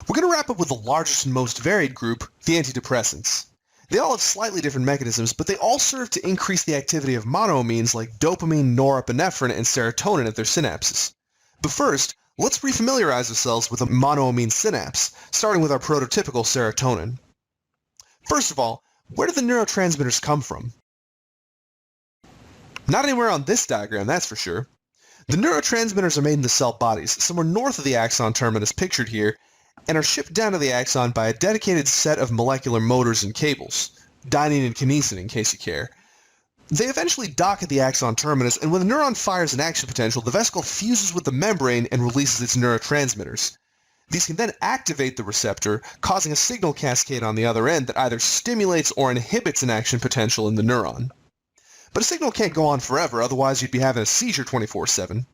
We're going to wrap up with the largest and most varied group, the antidepressants. They all have slightly different mechanisms, but they all serve to increase the activity of monoamines like dopamine, norepinephrine, and serotonin at their synapses. But first, let's refamiliarize ourselves with a monoamine synapse, starting with our prototypical serotonin. First of all, where do the neurotransmitters come from? Not anywhere on this diagram, that's for sure. The neurotransmitters are made in the cell bodies, somewhere north of the axon terminus pictured here, and are shipped down to the axon by a dedicated set of molecular motors and cables, dynein and kinesin in case you care. They eventually dock at the axon terminus, and when the neuron fires an action potential, the vesicle fuses with the membrane and releases its neurotransmitters. These can then activate the receptor, causing a signal cascade on the other end that either stimulates or inhibits an action potential in the neuron. But a signal can't go on forever, otherwise you'd be having a seizure 24/7.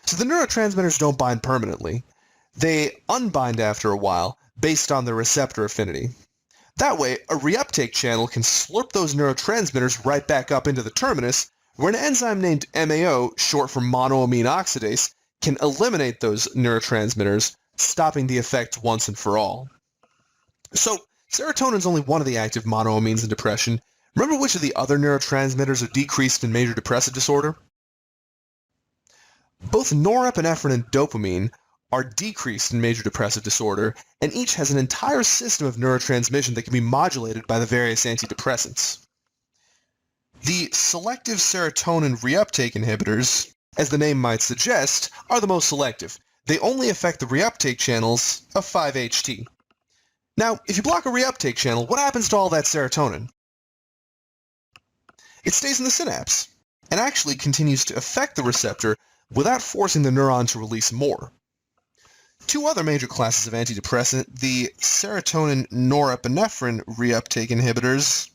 So the neurotransmitters don't bind permanently. They unbind after a while, based on their receptor affinity. That way, a reuptake channel can slurp those neurotransmitters right back up into the terminus, where an enzyme named MAO, short for monoamine oxidase, can eliminate those neurotransmitters, stopping the effect once and for all. So, serotonin is only one of the active monoamines in depression. Remember which of the other neurotransmitters are decreased in major depressive disorder? Both norepinephrine and dopamine are decreased in major depressive disorder, and each has an entire system of neurotransmission that can be modulated by the various antidepressants. The selective serotonin reuptake inhibitors, as the name might suggest, are the most selective. They only affect the reuptake channels of 5-HT. Now, if you block a reuptake channel, what happens to all that serotonin? It stays in the synapse, and actually continues to affect the receptor without forcing the neuron to release more. Two other major classes of antidepressant, the serotonin norepinephrine reuptake inhibitors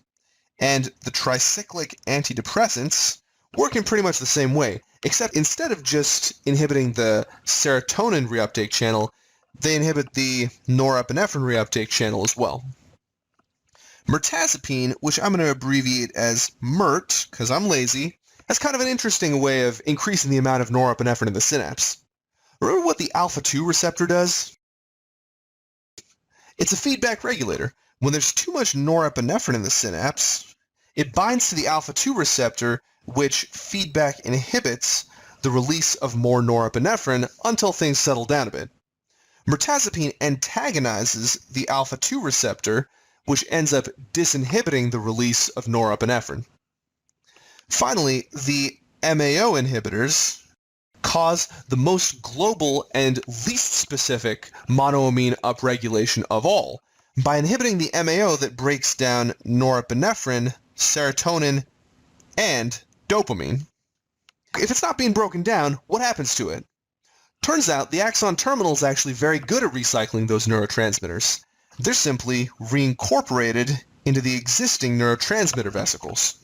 and the tricyclic antidepressants, work in pretty much the same way, except instead of just inhibiting the serotonin reuptake channel, they inhibit the norepinephrine reuptake channel as well. Mirtazapine, which I'm going to abbreviate as MERT, because I'm lazy, has kind of an interesting way of increasing the amount of norepinephrine in the synapse. Remember what the alpha-2 receptor does? It's a feedback regulator. When there's too much norepinephrine in the synapse, it binds to the alpha-2 receptor, which feedback inhibits the release of more norepinephrine until things settle down a bit. Mirtazapine antagonizes the alpha-2 receptor, which ends up disinhibiting the release of norepinephrine. Finally, the MAO inhibitors cause the most global and least specific monoamine upregulation of all by inhibiting the MAO that breaks down norepinephrine, serotonin, and dopamine. If it's not being broken down, what happens to it? Turns out the axon terminal is actually very good at recycling those neurotransmitters. They're simply reincorporated into the existing neurotransmitter vesicles.